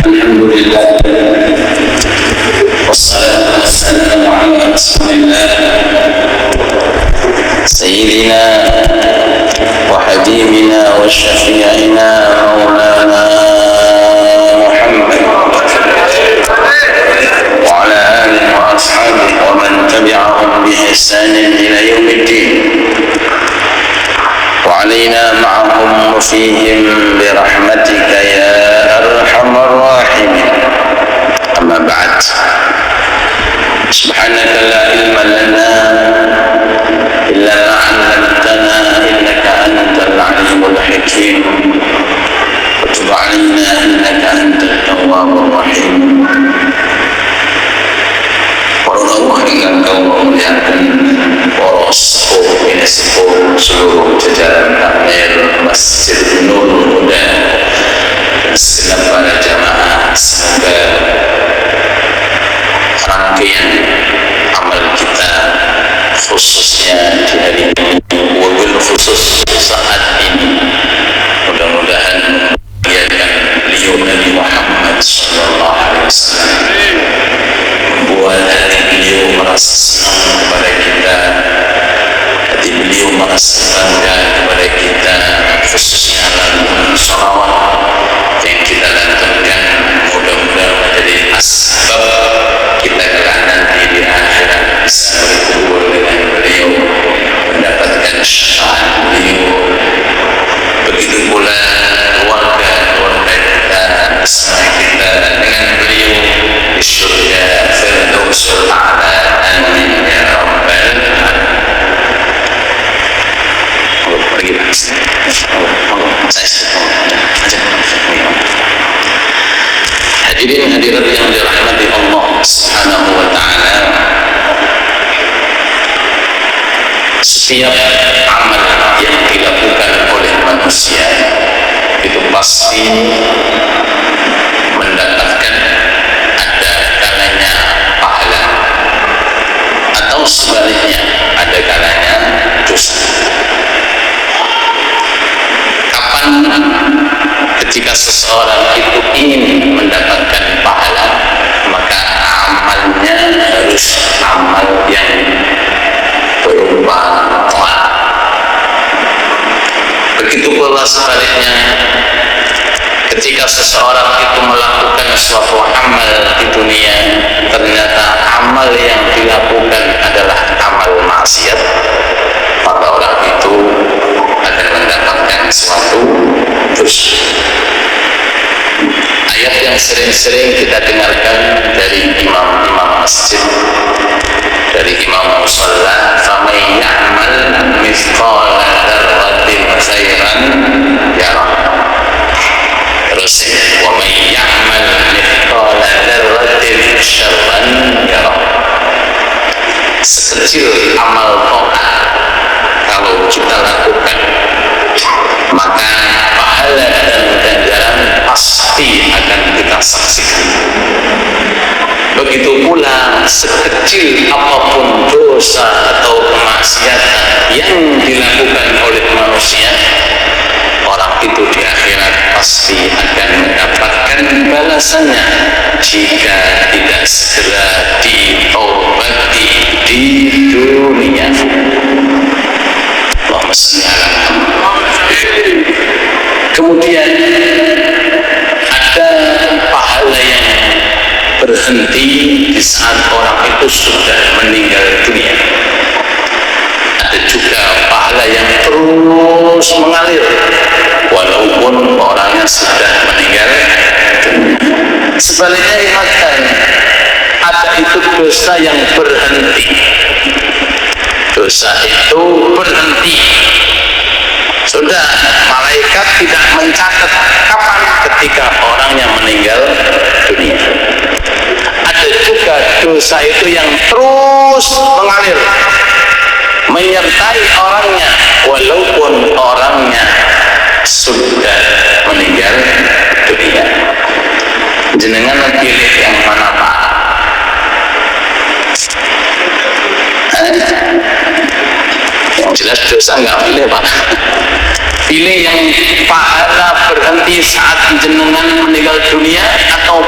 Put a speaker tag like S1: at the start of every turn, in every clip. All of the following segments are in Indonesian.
S1: الحمد لله والصلاة والسلام على رسول الله سيدنا وحبيبنا وشفيعنا مولانا محمد وعلى آله وأصحابه ومن تبعهم بإحسان إلى يوم الدين وعلينا معهم وفيهم برحمتك يا أرحم الراحمين. أما بعد، سبحانك لا علم لنا إلا ما علمتنا إنك أنت العليم الحكيم وتب علينا إنك أنت التواب الرحيم. Allah dengan kaum muliakan poros ini seluruh jajaran takmir Masjid Nur Huda dan segenap para jamaah, semoga rangkaian amal kita khususnya di hari ini, wabil khusus saat ini, mudah-mudahan mengiyakan beliau Nabi Muhammad SAW, membuat hati beliau merasa senang kepada kita, hati beliau merasa bangga kepada kita, khususnya lantunan sholawat yang kita lantunkan, mudah-mudahan menjadi asbab kita kelak nanti di akhirat bisa berkumpul dengan beliau, mendapatkan syafaat beliau. Begitu pula keluarga kita, bersama kita dengan beliau di surga Firdausul A'la. Amin ya rabbal alamin. Pergi Pak. Hadirin hadirat yang dirahmati Allah Subhanahu wa taala, setiap amal yang dilakukan oleh manusia itu pasti mendatangkan ada kalanya pahala atau sebaliknya ada kalanya dosa. Kapan ketika seseorang itu ingin mendapatkan pahala, maka amalnya harus amal yang berupa taat. Begitu pula sebaliknya, ketika seseorang itu melakukan suatu amal di dunia, ternyata amal yang dilakukan adalah amal maksiat, maka orang itu akan mendapatkan suatu dosa. Ayat yang sering-sering kita dengarkan dari imam-imam masjid, dari imam musalla, faman ya'mal mithqala dzarratin khairan yarah. Terus wa man ya'mal mithqala dzarratin syarran yarah. Sekecil amal taat kalau kita lakukan, maka pahala dan ganjaran pasti akan kita saksikan. Begitu pula sekecil apapun dosa atau kemaksiatan yang dilakukan oleh manusia, orang itu di akhirat pasti akan mendapatkan balasannya jika tidak segera ditaubati di dunia. Allahumma shalli ala Muhammad. Kemudian ada pahala yang berhenti di saat orang itu sudah meninggal dunia. Ada juga pahala yang terus mengalir walaupun orangnya sudah meninggal dunia. Sebaliknya ingatkan, ada itu dosa yang berhenti. Dosa itu berhenti. Sudah, malaikat tidak mencatat kapan ketika orangnya meninggal dunia. Ada juga dosa itu yang terus mengalir, menyertai orangnya walaupun orangnya sudah meninggal dunia. Jenengan pilih yang mana Pak? Yang jelas dosa nggak pilih Pak. Pilih yang pahala berhenti saat jenengan meninggal dunia atau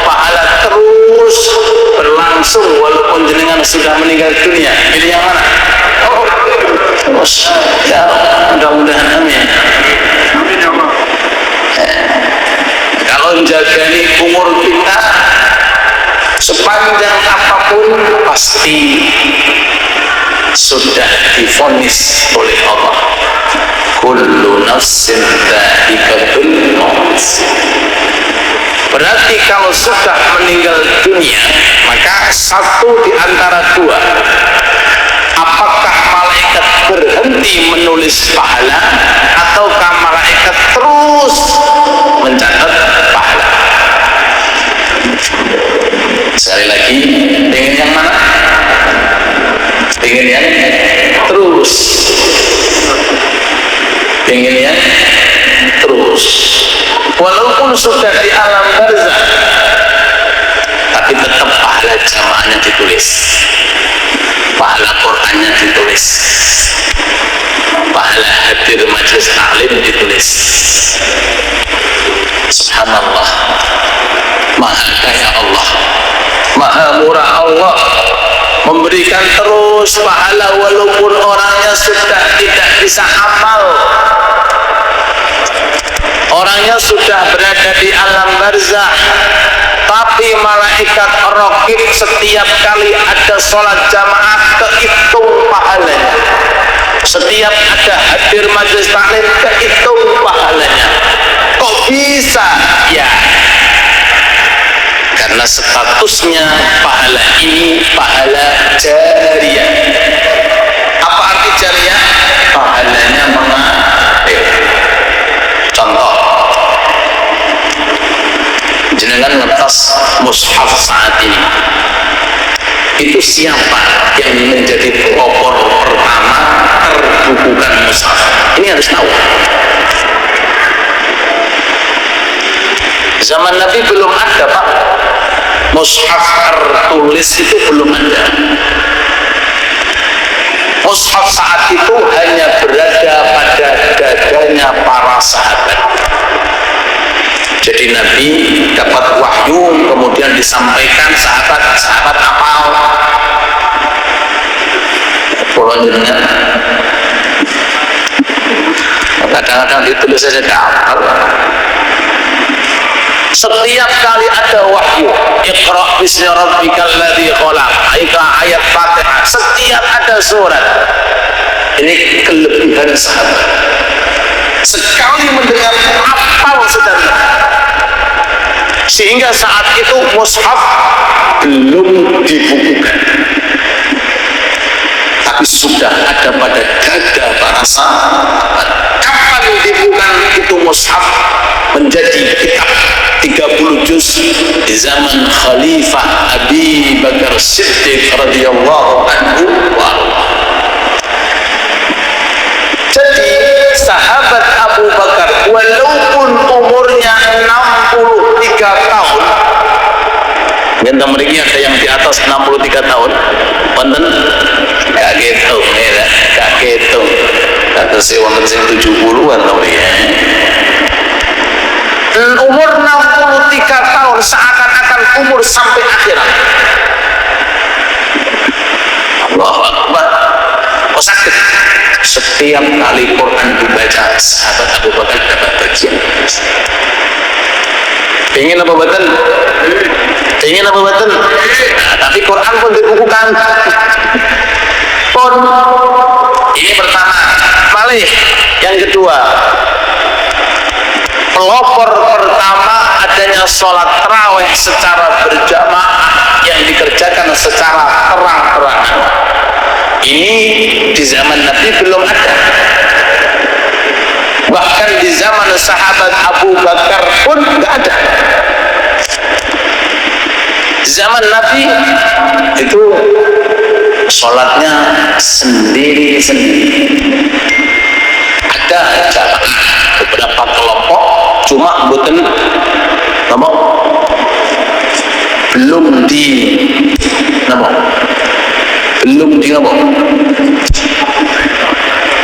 S1: sudah meninggal dunia, pilih yang mana? Oh, ya, mudah-mudahan amin. Kalau menjagani umur kita sepanjang apapun pasti sudah divonis oleh Allah. Kullu nafsin dha'iqatul maut. Berarti kalau sudah meninggal dunia, maka satu di antara dua. Apakah malaikat berhenti menulis pahala, ataukah malaikat terus mencatat pahala? Sekali lagi, ingin yang mana? Ingin yang terus. Ingin yang terus. Walaupun sudah di alam barzah, tapi tetap pahala jamaahnya ditulis, pahala Qur'annya ditulis, pahala hadir majelis taklim ditulis. Subhanallah, maha kaya Allah, maha murah Allah, memberikan terus pahala walaupun orangnya sudah tidak bisa amal, orangnya sudah berada di alam barzah, tapi malaikat raqib setiap kali ada sholat jamaah kehitung pahalanya, setiap ada hadir majelis taklim kehitung pahalanya. Kok bisa? Ya, karena statusnya pahala ini pahala jariyah. Apa arti jariyah? Pahalanya mengalir. Contoh, jenengan ngetas mushaf saat ini, itu siapa yang menjadi pelopor pertama terbukukan mushaf? Ini harus tahu. Zaman Nabi belum ada, Pak, mushaf tertulis itu belum ada. Mushaf saat itu hanya berada pada dadanya para sahabat. Jadi Nabi dapat wahyu, kemudian disampaikan, sahabat apal. Kadang-kadang ditulis saja apal. Setiap kali ada wahyu, Iqra bismi rabbikal ladzi khalaq, ayat Fatihah, setiap ada surat, ini kelebihan sahabat. Sekali mendengar apal sudah, sehingga saat itu mushaf belum dibukukan, tapi sudah ada pada dada para sahabat. Kapan dibukukan itu mushaf menjadi kitab 30 juz di zaman Khalifah Abi Bakar Siddiq radhiyallahu anhu. Jadi sahabat Abu Bakar walaupun umurnya 63 tahun, yang mriki ada yang di atas 63 tahun, wonten gak ketung ya, gak ketung. Kata si wonten sing 70-an to ya. Umur 63 tahun seakan-akan umur sampai akhirat. Allahu Akbar. Oh, sakit. Setiap kali Quran dibaca, sahabat Abu Bakar dapat bagian. Ingin apa betul? Ingin apa betul? Nah, tapi Quran pun dibukukan. Pun ini pertama. Malih yang kedua, pelopor pertama adanya sholat tarawih secara berjamaah yang dikerjakan secara terang-terangan. Ini di zaman Nabi belum ada. Bahkan di zaman sahabat Abu Bakar pun nggak ada. Zaman Nabi itu sholatnya sendiri-sendiri. Ada jamaah beberapa kelompok, cuma mboten napa belum di napa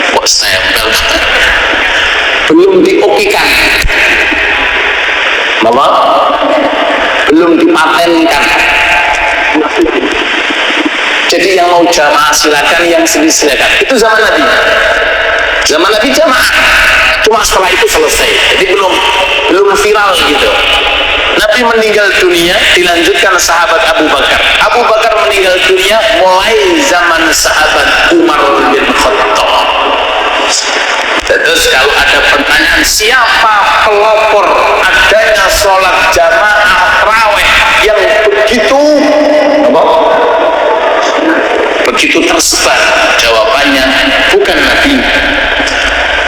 S1: kok stempel belum diokikan, napa belum dipatenkan. Jadi yang mau jamaah silakan, yang sendiri silakan. Itu zaman Nabi. Zaman Nabi jamaah. Cuma setelah itu selesai. Jadi belum viral gitu. Nabi meninggal dunia, dilanjutkan sahabat Abu Bakar. Abu Bakar meninggal dunia mulai zaman sahabat Umar bin Khattab. Terus kalau ada pertanyaan siapa pelopor adanya sholat jamaah tarawih yang begitu tersebar, jawabannya bukan Nabi,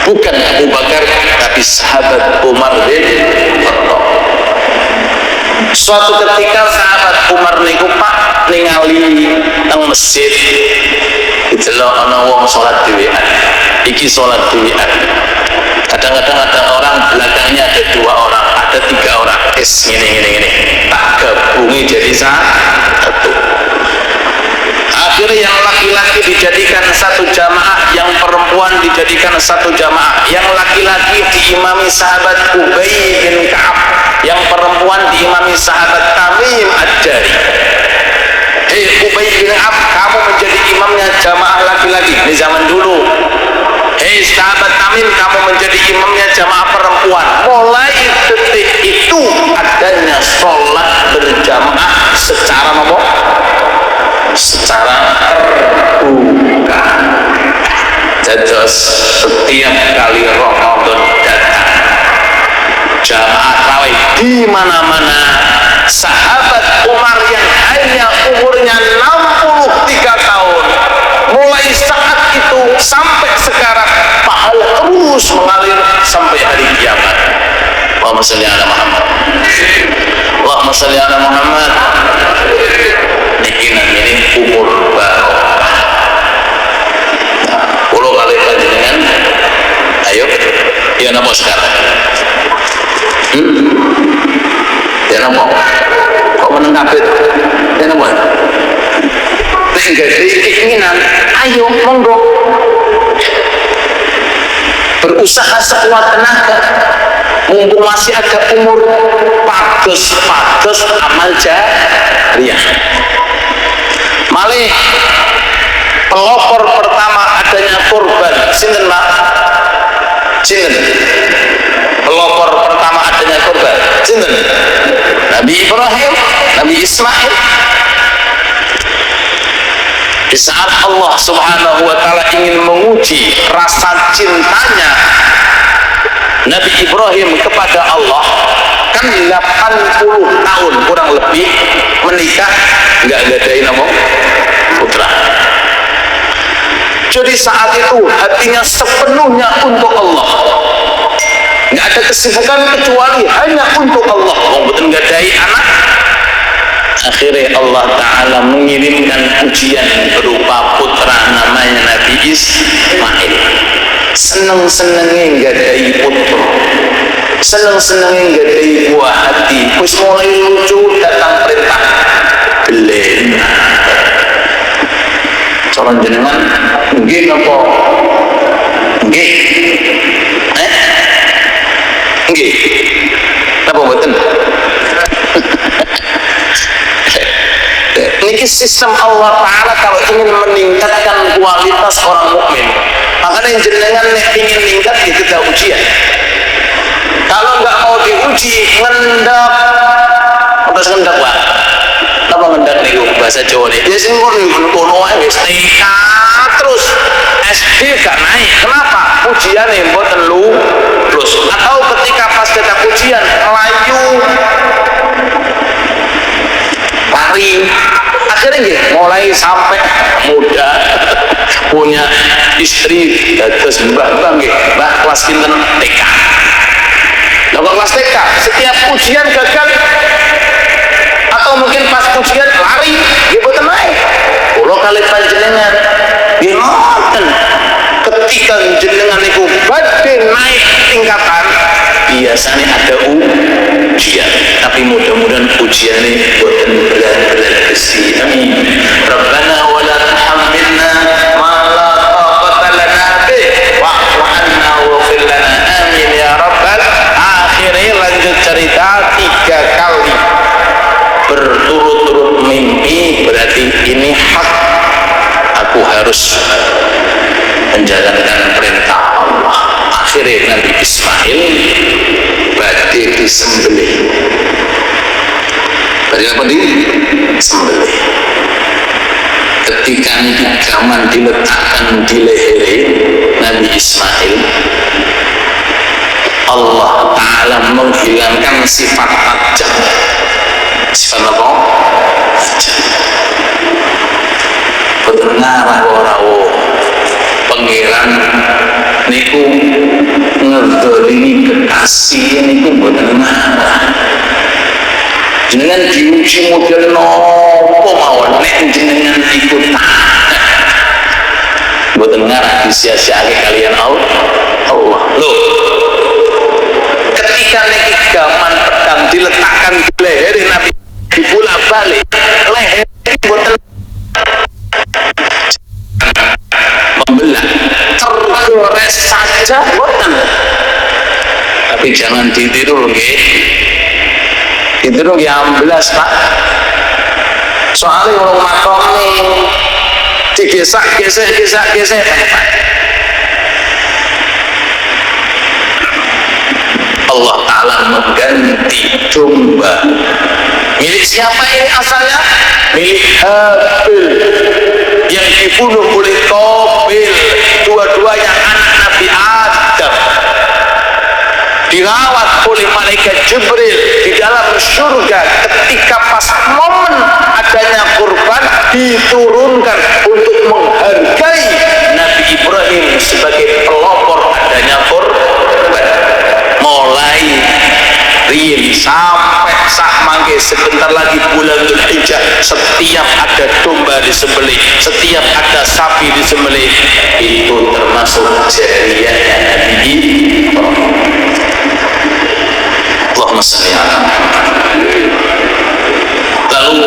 S1: bukan Abu Bakar, tapi sahabat Umar bin Khattab. Suatu ketika sahabat Umar niku Pak ningali teng masjid didelok ana wong salat dhewean. Iki salat dhewean. Kadang-kadang ada orang belakangnya ada 2 orang, ada 3 orang. Gini. Tak gabungi jadi satu. Akhirnya yang laki-laki dijadikan satu jamaah, yang perempuan dijadikan satu jamaah. Yang laki-laki diimami sahabat Ubay bin Ka'ab, yang perempuan diimami sahabat Tamim Ad-Dari. Hei Ubay bin Ka'ab, kamu menjadi imamnya jamaah laki-laki. Ini zaman dulu. Hei sahabat Tamim, kamu menjadi imamnya jamaah perempuan. Mulai detik itu adanya sholat berjamaah secara apa? Secara terbuka. Jadi setiap kali Ramadan datang, jamaah tarawih di mana-mana. Sahabat Umar yang hanya umurnya 63 tahun, mulai saat itu sampai sekarang pahala terus mengalir sampai hari kiamat. Allahumma shalli ala Muhammad. Allahumma shalli ala Muhammad. Ini umur barokah. Pulau kali panjenengan, ayo, ya napa sekarang? Ya napa? Kok meneng kabeh? Ya napa? Nek gede keinginan, ayo monggo. Berusaha sekuat tenaga. Mumpung masih ada umur, pados amal jariyah. Malih pelopor pertama adanya kurban sinten Pak? Sinten? Pelopor pertama adanya kurban sinten? Nabi Ibrahim, Nabi Ismail. Di saat Allah Subhanahu wa taala ingin menguji rasa cintanya Nabi Ibrahim kepada Allah, kan 80 tahun kurang lebih menikah, nggak ngadain nama putra. Jadi saat itu hatinya sepenuhnya untuk Allah, nggak ada kesibukan kecuali hanya untuk Allah. Mau betul ngadain anak. Akhirnya Allah Ta'ala mengirimkan ujian berupa putra namanya Nabi Ismail. Seneng-senengnya nggadai putra, seneng-senengnya nggadai buah hati. Wis mulai lucu datang perintah belen. Calon jenengan nggih napa? Nggih. Nggih. Napa mboten? Ini sistem Allah Ta'ala kalau ingin meningkatkan kualitas orang mukmin. Makanya jenengan ingin meningkat itu tidak ujian. Kalau nggak mau diuji, ngendak. Terus ngendak Pak. Apa ngendak nih bahasa Jawa nih? Ya sing ngono wae wis TK terus SD gak naik. Kenapa? Ujiane mboten lulus. Atau ketika pas datang ujian melayu lari. Akhirnya mulai sampai muda punya istri terus mbah kelas pinten TK. Nah, kelas TK setiap ujian gagal atau mungkin pas ujian lari gitu naik. Kalau kali panjenengan ngoten ketika jenengan itu badhe naik tingkatan biasanya ada ujian, tapi mudah-mudahan ujian ini buatan berat-berat besi. Amin. Rabbana wa la tuhammilna ma la taqata lana bih wa'fu 'anna waghfir lana. Amin ya rabbal. Akhirnya lanjut cerita 3 kali berturut-turut mimpi, berarti ini hak harus menjalankan perintah Allah. Akhirnya Nabi Ismail badhe disembelih. Badhe apa disembelih? Ketika gaman diletakkan di leher Nabi Ismail, Allah Ta'ala menghilangkan sifat tajam. Sifat apa? Benar rawo-rawo pengiran niku ngedolimi kekasih niku boten ngarah. Jenengan diuji model nopo mawon nek jenengan niku boten ngarah disia-siake kalian Allah. Loh, ketika niki gaman pedang diletakkan di leher Nabi dibolak balik leher boten membelah tergores saja boten. Tapi jangan ditiru nggih. Ditiru nggih amblas Pak. Soalnya wong makome digesak-gesek Pak. Allah Ta'ala mengganti domba. Milik siapa ini asalnya? Milik Habil yang dibunuh oleh Qabil, dua-duanya anak Nabi Adam, dirawat oleh malaikat Jibril di dalam surga. Ketika pas momen adanya kurban diturunkan untuk menghargai Nabi Ibrahim sebagai pelopor adanya kurban. Mulai riyen sampai sak mangke sebentar lagi bulan Dzulhijjah, setiap ada domba disembelih, setiap ada sapi disembelih, itu termasuk jariyahnya Nabi Ibrahim. Allahumma shalli ala Lalu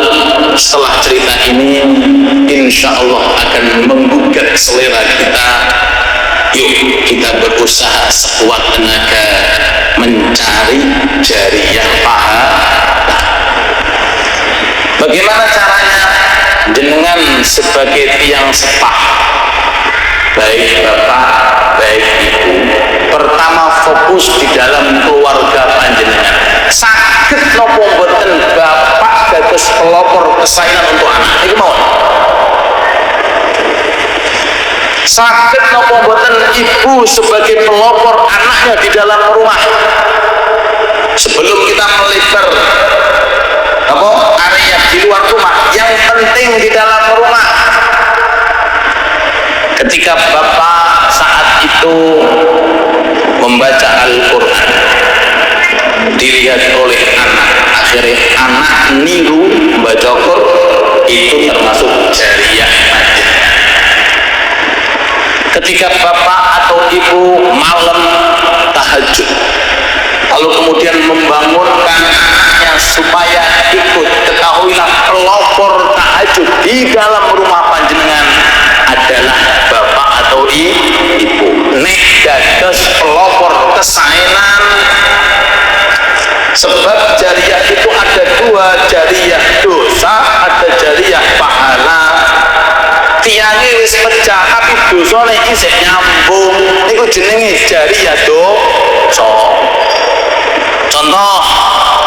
S1: setelah cerita ini insya Allah akan menggugah selera kita. Yuk kita berusaha sekuat tenaga mencari jariyah pahala. Bagaimana caranya? Jenengan sebagai tiang sepah, baik bapak, baik ibu, pertama fokus di dalam keluarga panjenengan. Saged nopo mboten bapak dados pelopor kesayangan untuk anak? Iki mawon. Saged nopo mboten ibu sebagai pelopor anaknya di dalam rumah? Sebelum kita melebar apa area di luar rumah, yang penting di dalam rumah. Ketika bapak saat itu membaca Al-Quran, dilihat oleh anak, akhirnya anak niru membaca Quran, itu termasuk jariyah panjenengan. Ketika bapak atau ibu malam tahajud, lalu kemudian membangunkan anaknya supaya ikut, ketahuilah pelopor tahajud di dalam rumah panjenengan adalah bapak atau ibu. Nek dados pelopor kesaenan. Sebab jariyah itu ada dua, jariyah dosa, ada jariyah pahala. Tiangnya wis pecah tapi dosane isih nyambung, niku jenenge jariyah dosa. Contoh,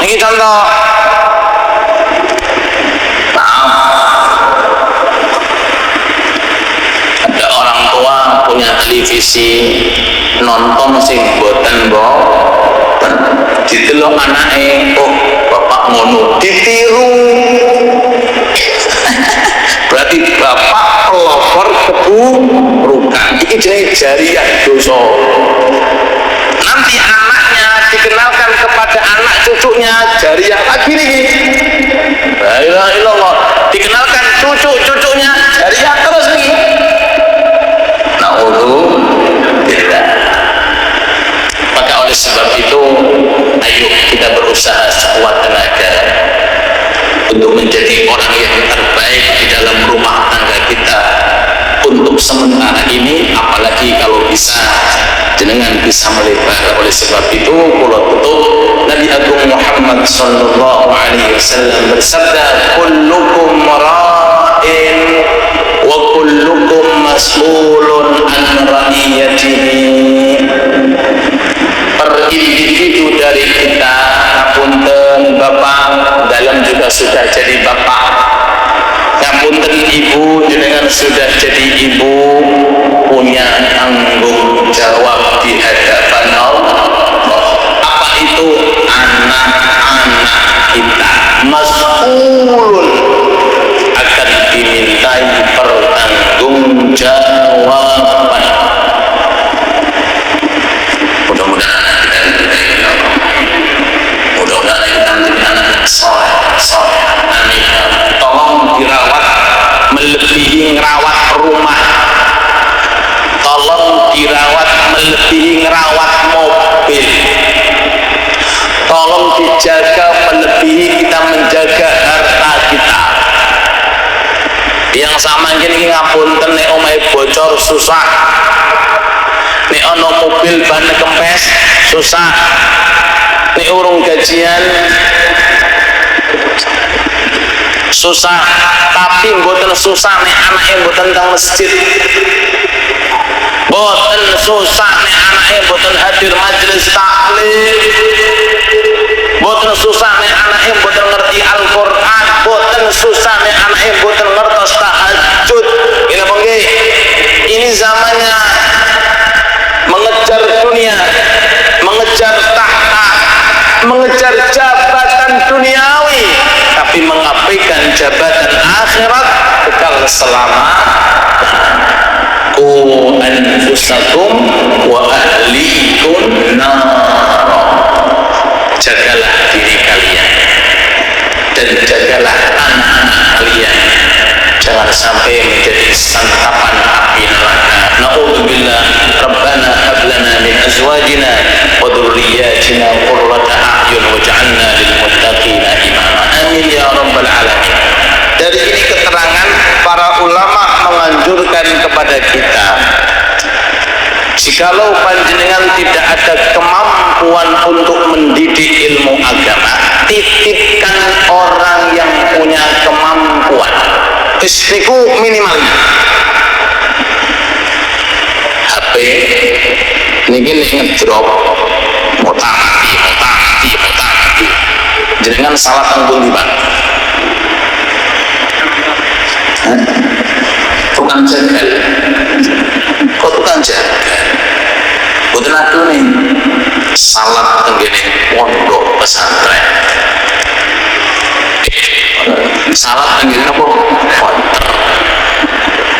S1: ini contoh. Ada orang tua punya televisi, nonton sing boten boten, didelok anake, oh bapak ngono, ditiru. Berarti bapak pelopor keburukan. Iki jenenge jariyah dosa. Nanti anaknya dikenalkan kepada anak cucunya jariyah lagi nih. La ilaha illallah. Dikenalkan cucu-cucunya jariyah terus nih. Na'udzubillah. Maka oleh sebab itu, ayo kita berusaha sekuat tenaga untuk menjadi orang yang terbaik di dalam rumah tangga kita untuk sementara ini, apalagi kalau bisa jenengan bisa melebar. Oleh sebab itu kula tutup, Nabi Agung Muhammad sallallahu alaihi wasallam bersabda, kullukum ra'in ra'in wa kullukum mas'ulun an ra'iyatihi. Per individu dari kita, ngapunten bapak dalam juga sudah jadi bapak, ngapunten ibu jenengan sudah jadi ibu, punya tanggung jawab di hadapan Allah. Apa itu? Anak-anak kita mas'ulun, akan dimintai pertanggungjawaban. Mudah-mudahan kita menjadi anak yang soleh. Amin. Tolong dirawat melebihi ngerawat rumah. Tolong dirawat melebihi ngerawat mobil. Tolong dijaga melebihi kita menjaga harta kita. Yang sama gini ngapunten nek omahe bocor susah, nek ono mobil ban kempes susah, nek urung gajian susah. Tapi mboten susah nek anake mboten teng masjid, mboten susah nek anake mboten hadir majelis taklim, mboten susah nek anake mboten ngerti Al-Qur'an, mboten susah nek anake mboten ngertos tahajud. Ini monggo ini zamannya mengejar dunia, mengejar tahta, mengejar jabatan duniawi, tapi mengabaikan jabatan akhirat kekal selama. Qu anfusakum wa ahlikum nar. Jagalah diri kalian dan jagalah anak-anak kalian, jangan sampai menjadi santapan api neraka. Na'udzubillah. Rabbana hab lana min azwajina wa dhurriyyatina qurrata a'yun waj'alna lil muttaqina imama. Amin ya rabbal alamin. Dari ini keterangan para ulama menganjurkan kepada kita, jikalau panjenengan tidak ada kemampuan untuk mendidik ilmu agama, titipkan orang yang punya kemampuan. Istriku minimal HP niki ngedrop mutati jenengan salah tanggung di Pak. Tukang jagal, kok tukang jagal? Boten adu nih salat tenggene pondok pesantren, salat tenggene apa? Konter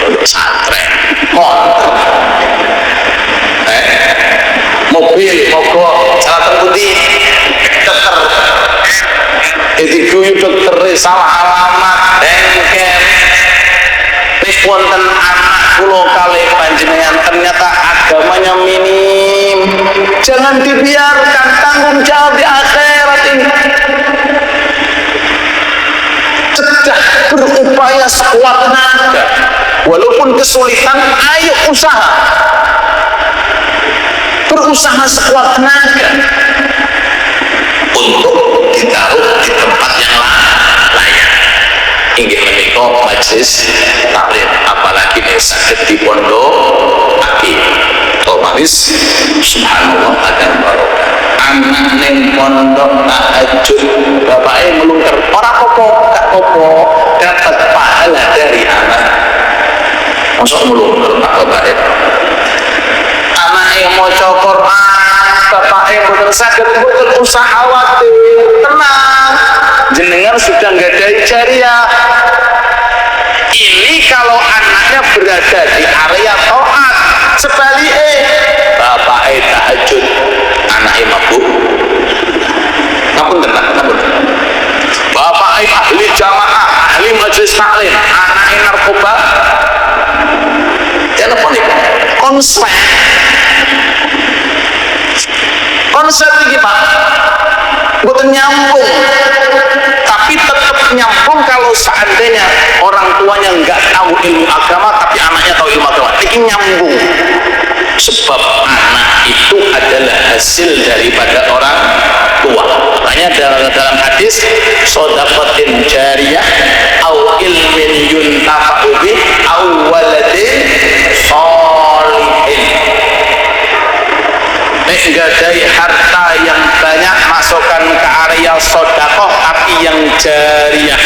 S1: pondok pesantren, konter. Mobil mogok salah temputi dokter, jadi guyu dokter salah alamat bengkel. Wonten anak kula kalih panjenengan ternyata agamanya minim, jangan dibiarkan, tanggung jawab di akhirat ini. Cegah, berupaya sekuat tenaga, walaupun kesulitan, ayo usaha, berusaha sekuat tenaga untuk ditaruh di tempat yang layak. Inggih menika majelis taklim, apalagi nek saged di pondok api otomatis subhanallah ada barokah. Anak ning pondok tahajud bapake melungker ora apa-apa, gak apa-apa, dapat pahala dari anak. Mosok melungker tak bapake. Anake maca Quran, bapake mboten saged, mboten usah khawatir, tenang. Jenengan sudah nggadahi jariah. Ini kalau anaknya berada di area taat, sebaliknya bapaknya tahajud, anaknya mabuk. Ngapunten, bapaknya ahli jamaah, ahli majelis taklim, anaknya narkoba. Telepon itu konsep ini Pak, bukan nyambung, tapi tetap nyambung kalau seandainya orang tuanya nggak tahu ilmu agama tapi anaknya tahu ilmu agama. Ini nyambung, sebab anak itu adalah hasil daripada orang tua. Makanya dalam hadis shadaqatin jariyah au ilmin yuntaf jariyah.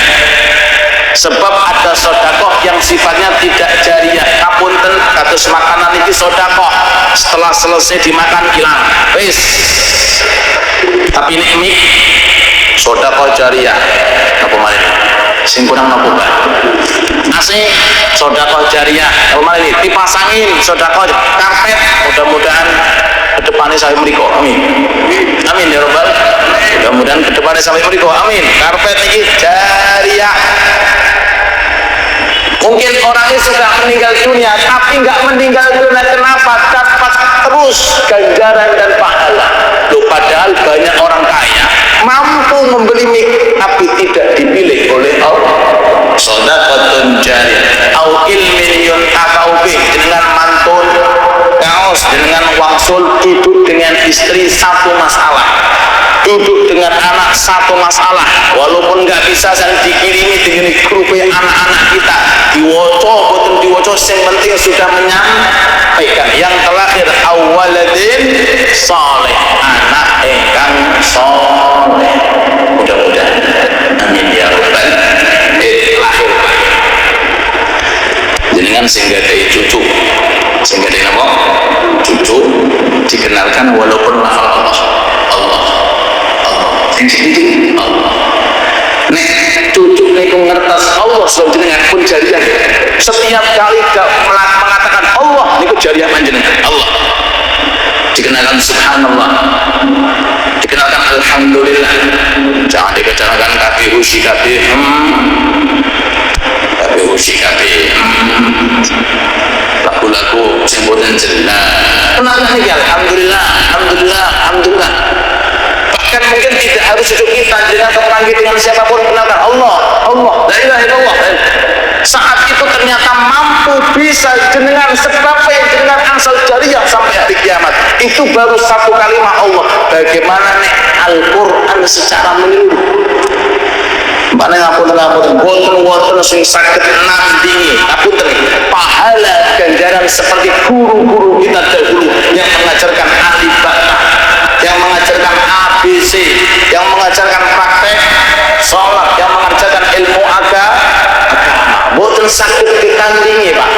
S1: Sebab ada sodakoh yang sifatnya tidak jariyah. Kapunten kados makanan iki sodakoh, setelah selesai dimakan hilang wis. Tapi ini sodakoh jariyah apa malih sing kurang napa Pak? Asih sodakoh jariyah apa malih dipasangin sodakoh karpet, mudah-mudahan kedepannya sampai mriko, amin amin ya robbal, mudah-mudahan kedepannya sampai mriko, amin. Karpet ini jariyah. Mungkin orangnya sudah meninggal dunia, tapi nggak meninggal dunia. Kenapa? Dapat terus ganjaran dan pahala. Loh, padahal banyak orang kaya mampu membeli mik, tapi tidak dipilih oleh Allah. Shadaqatun jariyah au ilmin yuntafa'u bih, dengan mantun kaos, dengan wangsul, duduk dengan istri satu masalah, duduk dengan anak satu masalah, walaupun nggak bisa yang dikirimi dengan grup anak-anak kita diwoco, boten diwoco, yang penting sudah menyampaikan. Yang terakhir awaladin soleh, anak engkang soleh, mudah-mudahan amin ya rabbal lahir jenengan sehingga dari cucu, sehingga dari apa cucu dikenalkan walaupun lafal Allah Allah yang sedikit Allah. Nek cucu niku ngertos Allah sebab jenengan pun jariyah. Setiap kali gak mengatakan Allah niku jariyah panjenengan. Allah dikenalkan subhanallah, dikenalkan alhamdulillah, jangan dikenalkan kabeh husi kabeh kabeh husi kabeh lagu-lagu sing boten jelas. Kenapa niki alhamdulillah alhamdulillah alhamdulillah. Bahkan mungkin tidak harus duduk kita dengan terpanggil dengan siapapun, kenalkan Allah Allah la ilaha illallah. Saat itu ternyata mampu bisa jenengan sebab yang jenengan angsal jariyah sampai hari kiamat. Itu baru satu kalimat Allah. Bagaimana nih Al-Quran secara menyeluruh. Mana ngapun wonten sing saged nandingi ngapunten pahala ganjaran seperti guru-guru kita dahulu yang mengajarkan alif ba, yang mengajarkan ABC, yang mengajarkan praktek sholat, yang mengajarkan ilmu agama, boten saged ditandingi Pak.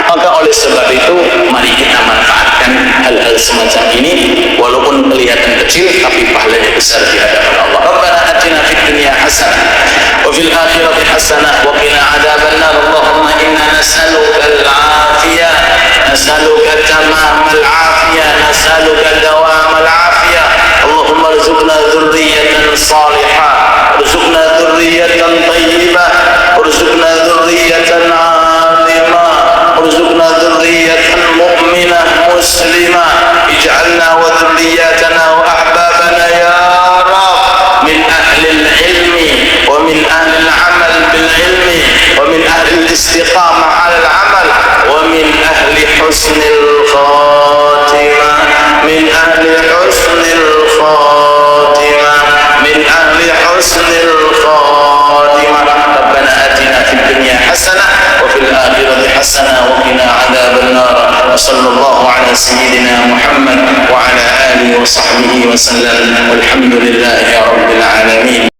S1: Maka oleh sebab itu mari kita manfaatkan hal-hal semacam ini, walaupun kelihatan kecil tapi pahalanya besar di hadapan Allah. Rabbana atina fid dunya hasanah wa fil akhirati hasanah wa qina adzabannar. Allahumma inna nas'aluka al-afiyah, nas'aluka tamamal afiyah, nas'aluka dawamal afiyah. Allahumma rzuqna dzurriyyatan salihah, rzuqna dzurriyyatan thayyibah, rzuqna dzurriyyatan ارزقنا ذرية مؤمنة مسلمة، اجعلنا وذرياتنا وأحبابنا يا رب من أهل العلم ومن أهل العمل بالعلم ومن أهل الاستقامة على العمل ومن أهل حسن الخاتمة، من أهل حسن الخاتمة، من أهل حسن الخاتمة. ربنا آتنا في الدنيا حسنة وفي الآخرة حسنة وقنا عذاب النار. وصلى الله على سيدنا محمد وعلى آله وصحبه وسلم والحمد لله رب العالمين.